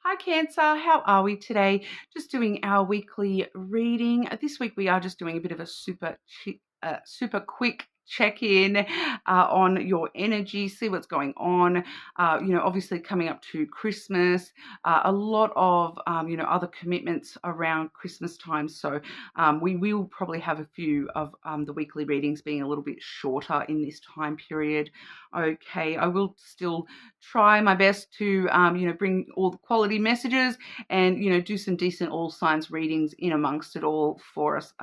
Hi, Cancer. How are we today? Just doing our weekly reading. This week we are just doing a bit of a super quick check-in on your energy, see what's going on. Obviously coming up to Christmas, a lot of other commitments around Christmas time. So we will probably have a few of the weekly readings being a little bit shorter in this time period. Okay, I will still try my best to bring all the quality messages and do some decent all signs readings in amongst it all for us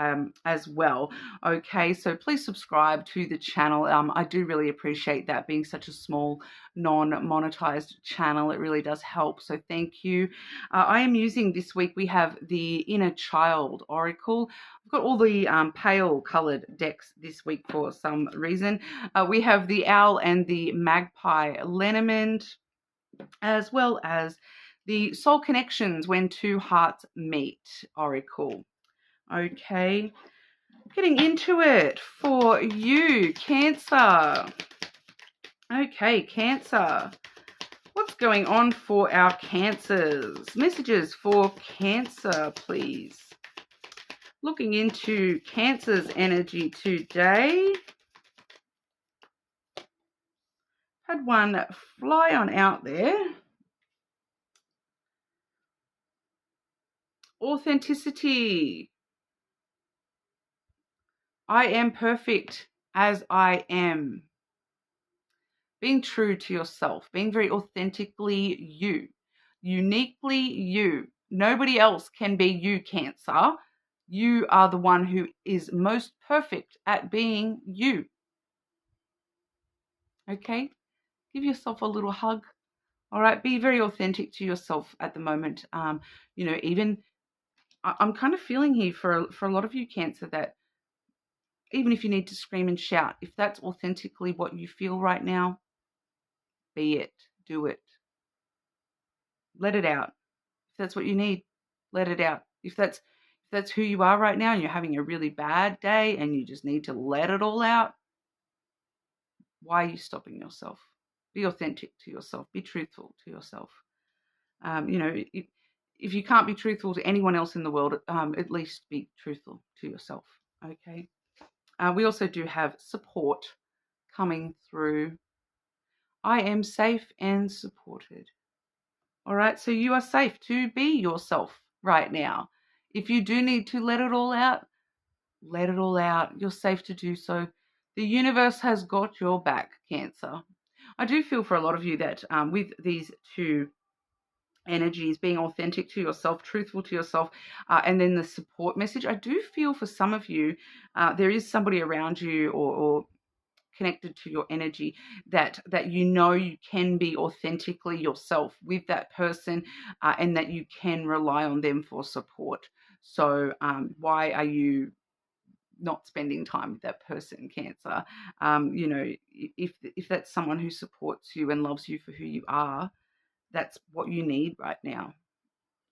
as well. Okay, so please subscribe to the channel. I do really appreciate that, being such a small non-monetized channel. It really does help, so thank you. I am using this week, we have the Inner Child Oracle. I've got all the pale colored decks this week for some reason. We have the Owl and the Magpie Lenormand, as well as the Soul Connections When Two Hearts Meet Oracle. Okay, getting into it for you, Cancer. Okay, Cancer. What's going on for our Cancers? Messages for Cancer, please. Looking into Cancer's energy today. Had one fly on out there. Authenticity. I am perfect as I am. Being true to yourself, being very authentically you, uniquely you. Nobody else can be you, Cancer. You are the one who is most perfect at being you. Okay? Give yourself a little hug. All right? Be very authentic to yourself at the moment. Even I'm kind of feeling here for a lot of you, Cancer, that even if you need to scream and shout, if that's authentically what you feel right now, be it. Do it. Let it out. If that's what you need, let it out. If that's who you are right now and you're having a really bad day and you just need to let it all out, why are you stopping yourself? Be authentic to yourself. Be truthful to yourself. If you can't be truthful to anyone else in the world, at least be truthful to yourself. Okay. We also do have support coming through. I am safe and supported. All right, so you are safe to be yourself right now. If you do need to let it all out, let it all out. You're safe to do so. The universe has got your back, Cancer. I do feel for a lot of you that with these two energies, being authentic to yourself, truthful to yourself, and then the support message, I do feel for some of you, there is somebody around you or connected to your energy that you can be authentically yourself with that person, and that you can rely on them for support. So why are you not spending time with that person, Cancer? If that's someone who supports you and loves you for who you are, that's what you need right now.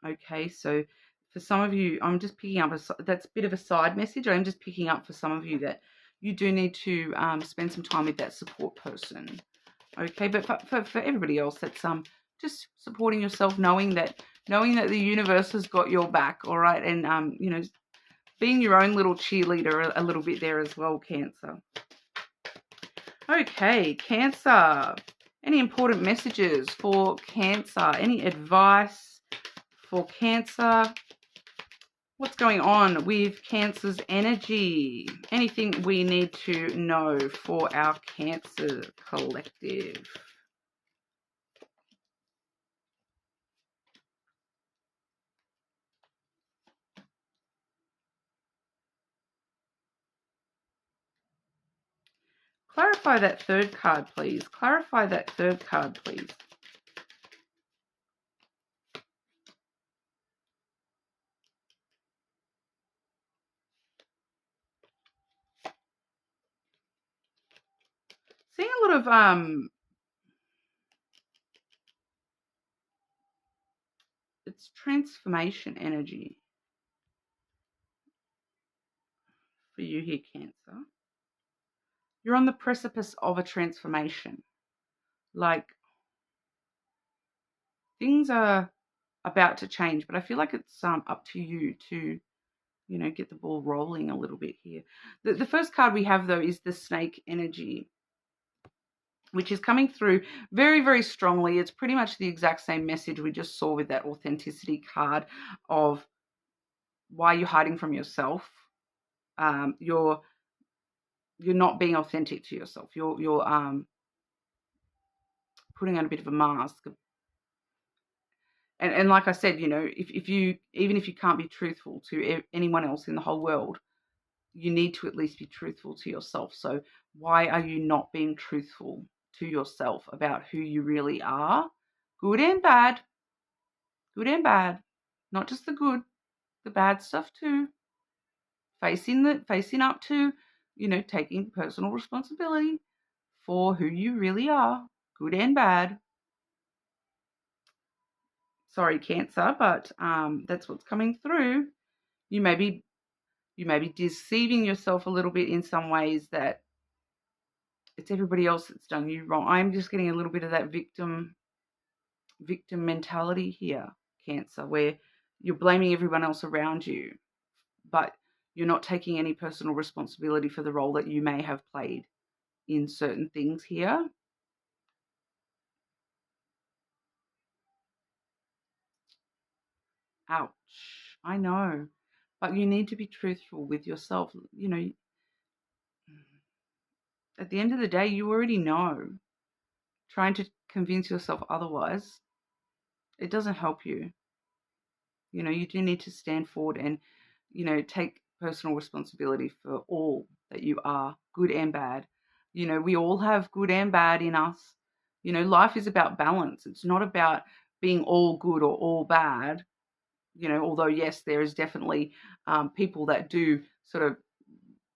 Okay, so for some of you, I'm just picking up that's a bit of a side message. I'm just picking up for some of you that you do need to spend some time with that support person. Okay, but for everybody else, that's just supporting yourself, knowing that the universe has got your back. All right, and being your own little cheerleader a little bit there as well, Cancer. Okay, Cancer. Any important messages for Cancer? Any advice for Cancer? What's going on with Cancer's energy? Anything we need to know for our Cancer collective? Clarify that third card, please. Clarify that third card, please. Seeing a lot of it's transformation energy for you here, Cancer. You're on the precipice of a transformation. Like, things are about to change, but I feel like it's up to you to, get the ball rolling a little bit here. The first card we have, though, is the snake energy, which is coming through very, very strongly. It's pretty much the exact same message we just saw with that authenticity card of why you're hiding from yourself. You're not being authentic to yourself. You're putting on a bit of a mask. And like I said, if you, even if you can't be truthful to anyone else in the whole world, you need to at least be truthful to yourself. So why are you not being truthful to yourself about who you really are? Good and bad. Good and bad. Not just the good, the bad stuff too. Facing up to, taking personal responsibility for who you really are, good and bad. Sorry, Cancer, but that's what's coming through. You may be deceiving yourself a little bit in some ways, that it's everybody else that's done you wrong. I'm just getting a little bit of that victim mentality here, Cancer, where you're blaming everyone else around you, but you're not taking any personal responsibility for the role that you may have played in certain things here. Ouch. I know. But you need to be truthful with yourself. At the end of the day, you already know. Trying to convince yourself otherwise, it doesn't help you. You do need to stand forward and, take personal responsibility for all that you are, good and bad. We all have good and bad in us. Life is about balance. It's not about being all good or all bad. Although, yes, there is definitely people that do sort of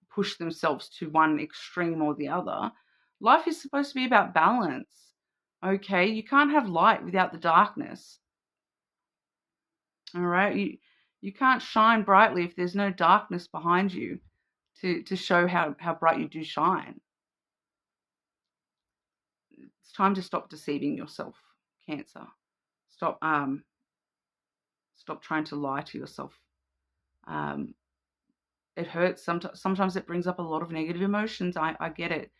push themselves to one extreme or the other. Life is supposed to be about balance. Okay, you can't have light without the darkness. All right, you can't shine brightly if there's no darkness behind you to show how bright you do shine. It's time to stop deceiving yourself, Cancer. Stop trying to lie to yourself. It hurts. Sometimes it brings up a lot of negative emotions. I get it.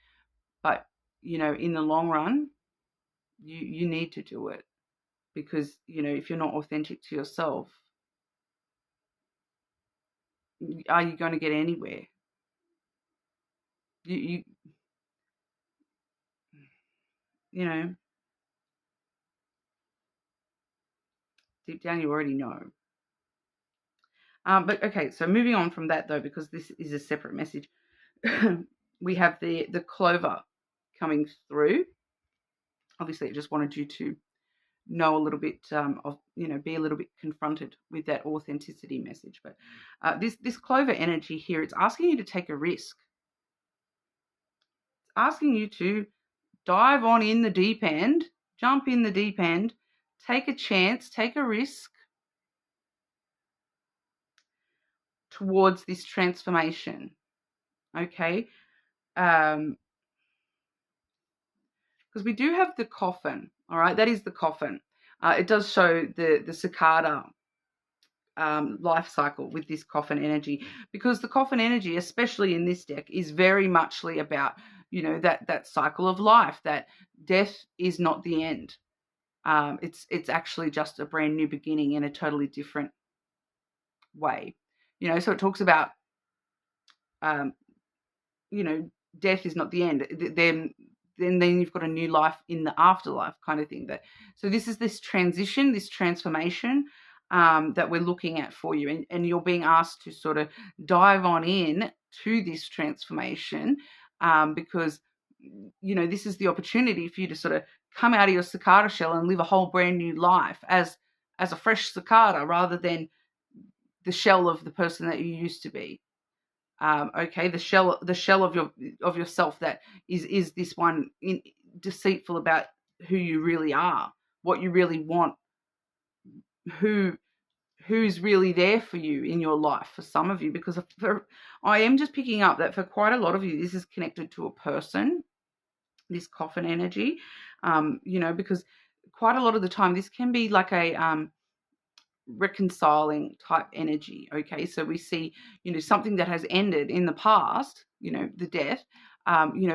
But, in the long run, you need to do it, because, if you're not authentic to yourself, are you going to get anywhere? You know, deep down you already know. But okay, so moving on from that, though, because this is a separate message, we have the clover coming through. Obviously, I just wanted you to know a little bit of, be a little bit confronted with that authenticity message. But this clover energy here, it's asking you to take a risk. It's asking you to dive on in the deep end, jump in the deep end, take a chance, take a risk towards this transformation. Okay? Because we do have the coffin, all right? That is the coffin. It does show the cicada life cycle with this coffin energy, because the coffin energy, especially in this deck, is very muchly about, that cycle of life, that death is not the end. It's actually just a brand new beginning in a totally different way. So it talks about, death is not the end. Then you've got a new life in the afterlife, kind of thing. So this is this transition, this transformation that we're looking at for you, and you're being asked to sort of dive on in to this transformation, because this is the opportunity for you to sort of come out of your cicada shell and live a whole brand new life as a fresh cicada, rather than the shell of the person that you used to be. Okay, the shell of yourself that is this one deceitful about who you really are, what you really want, who's really there for you in your life. For some of you, because I am just picking up that for quite a lot of you, this is connected to a person, this coffin energy, because quite a lot of the time this can be like reconciling type energy. Okay, so we see, something that has ended in the past, the death,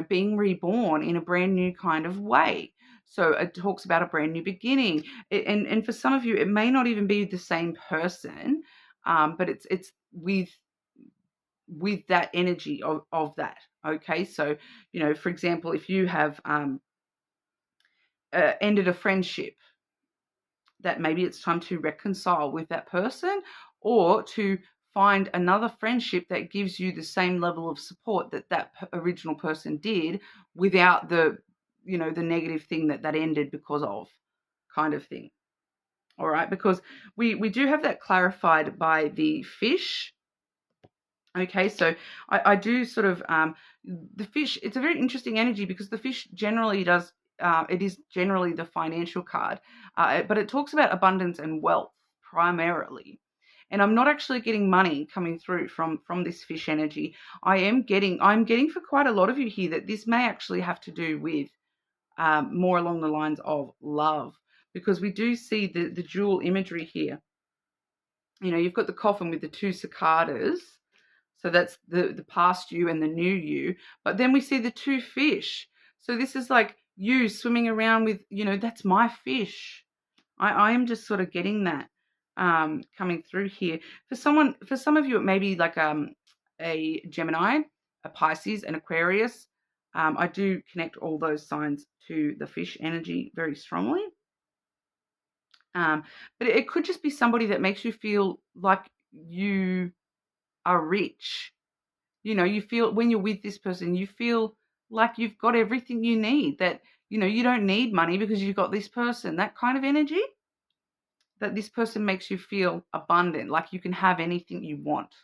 being reborn in a brand new kind of way. So it talks about a brand new beginning. And for some of you, it may not even be the same person, but it's with that energy of that. Okay, so for example, if you have ended a friendship, that maybe it's time to reconcile with that person, or to find another friendship that gives you the same level of support that original person did, without the negative thing that ended because of, kind of thing. All right, because we do have that clarified by the fish. Okay, so I do sort of, the fish, it's a very interesting energy, because the fish generally does, it is generally the financial card, but it talks about abundance and wealth primarily. And I'm not actually getting money coming through from this fish energy. I'm getting for quite a lot of you here that this may actually have to do with, more along the lines of love, because we do see the dual imagery here. You've got the coffin with the two cicadas. So that's the past you and the new you. But then we see the two fish. So this is like you swimming around with, that's my fish. I am just sort of getting that, coming through here. For some of you, it may be like a Gemini, a Pisces, an Aquarius. I do connect all those signs to the fish energy very strongly. But it could just be somebody that makes you feel like you are rich. You feel, when you're with this person, you feel like you've got everything you need, that, you don't need money because you've got this person, that kind of energy, that this person makes you feel abundant, like you can have anything you want.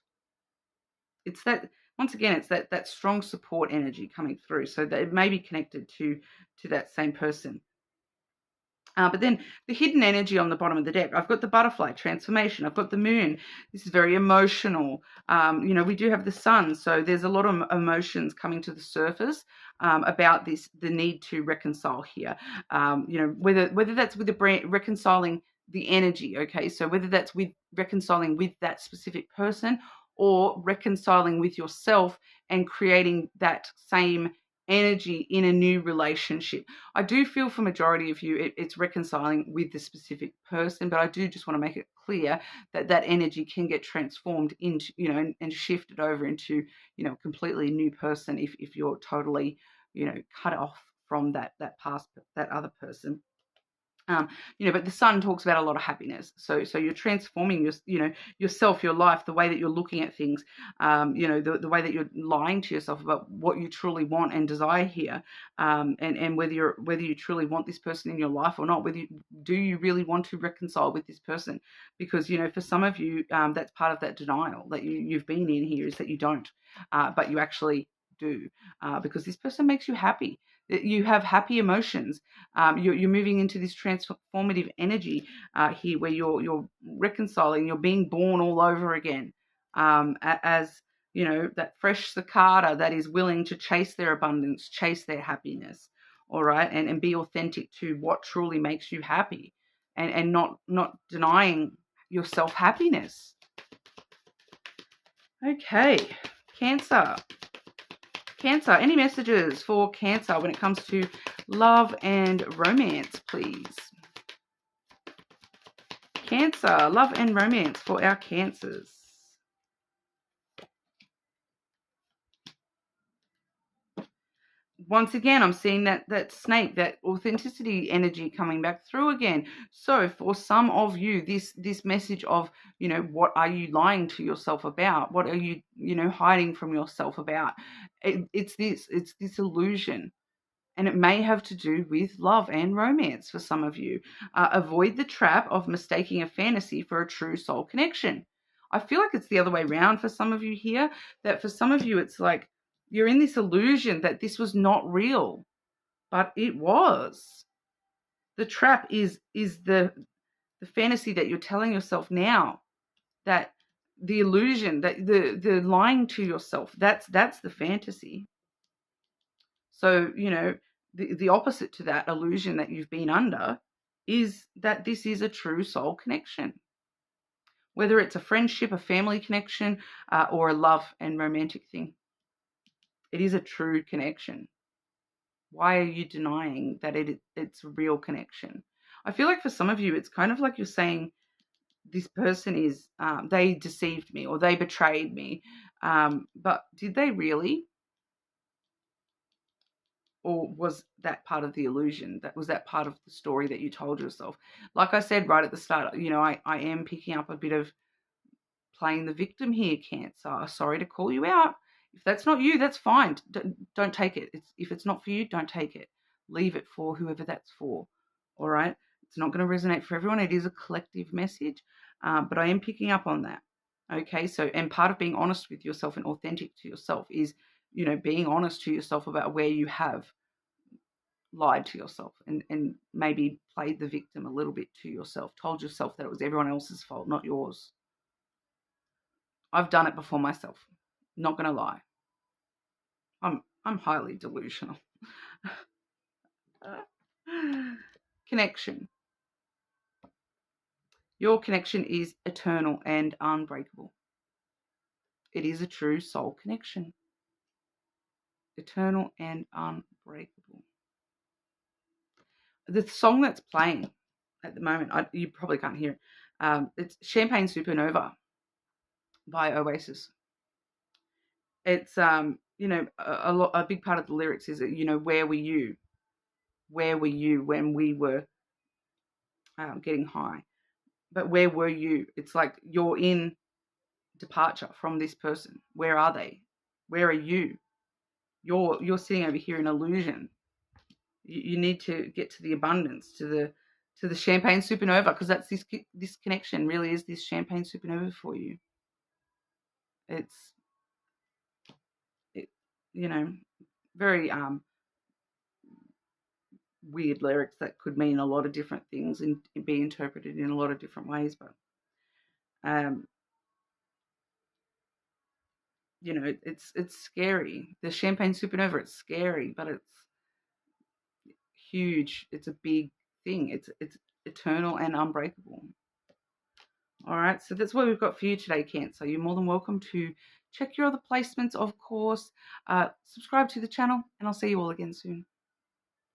It's that, once again, it's that strong support energy coming through. So that it may be connected to that same person. But then the hidden energy on the bottom of the deck, I've got the butterfly transformation. I've got the moon. This is very emotional. We do have the sun. So there's a lot of emotions coming to the surface, about this, the need to reconcile here. Whether that's with the brain, reconciling the energy. Okay. So whether that's with reconciling with that specific person, or reconciling with yourself and creating that same energy in a new relationship. I do feel for majority of you, it's reconciling with the specific person, but I do just want to make it clear that that energy can get transformed into, and shifted over into, a completely new person if you're totally, cut off from that past, that other person. But the sun talks about a lot of happiness. So you're transforming yourself, your life, the way that you're looking at things, the way that you're lying to yourself about what you truly want and desire here, and whether you truly want this person in your life or not. Do you really want to reconcile with this person? Because for some of you, that's part of that denial that you've been in here, is that you don't, but you actually do, because this person makes you happy. You have happy emotions. You're moving into this transformative energy here, where you're reconciling, you're being born all over again, as that fresh cicada that is willing to chase their abundance, chase their happiness. All right, and be authentic to what truly makes you happy, and not denying yourself happiness. Okay, Cancer. Cancer, any messages for Cancer when it comes to love and romance, please? Cancer, love and romance for our Cancers. Once again, I'm seeing that snake, that authenticity energy coming back through again. So for some of you, this message of, what are you lying to yourself about? What are you, hiding from yourself about? It's this illusion. And it may have to do with love and romance for some of you. Avoid the trap of mistaking a fantasy for a true soul connection. I feel like it's the other way around for some of you here, that for some of you, it's like you're in this illusion that this was not real, but it was. The trap is the fantasy that you're telling yourself now, that the illusion, that the lying to yourself, that's the fantasy. So, the opposite to that illusion that you've been under is that this is a true soul connection. whether it's a friendship, a family connection, or a love and romantic thing. It is a true connection. Why are you denying that it's a real connection? I feel like for some of you, it's kind of like you're saying, this person is, they deceived me or they betrayed me. But did they really? Or was that part of the illusion? Was that part of the story that you told yourself? Like I said right at the start, I am picking up a bit of playing the victim here, Cancer. Sorry to call you out. If that's not you, that's fine. Don't take it. If it's not for you, don't take it. Leave it for whoever that's for. All right? It's not going to resonate for everyone. It is a collective message, but I am picking up on that. Okay, so, and part of being honest with yourself and authentic to yourself is, being honest to yourself about where you have lied to yourself and maybe played the victim a little bit to yourself, told yourself that it was everyone else's fault, not yours. I've done it before myself. Not going to lie. I'm highly delusional. Connection. Your connection is eternal and unbreakable. It is a true soul connection. Eternal and unbreakable. The song that's playing at the moment, you probably can't hear it. It's Champagne Supernova by Oasis. It's a big part of the lyrics is, where were you? Where were you when we were getting high? But where were you? It's like you're in departure from this person. Where are they? Where are you? You're sitting over here in illusion. You need to get to the abundance, to the champagne supernova, because that's this connection really is this champagne supernova for you. It's very weird lyrics that could mean a lot of different things and be interpreted in a lot of different ways, but it's scary. The champagne supernova, it's scary, but it's huge. It's a big thing. It's eternal and unbreakable. All right, so that's what we've got for you today, Cancer. You're more than welcome to check your other placements, of course. Subscribe to the channel, and I'll see you all again soon.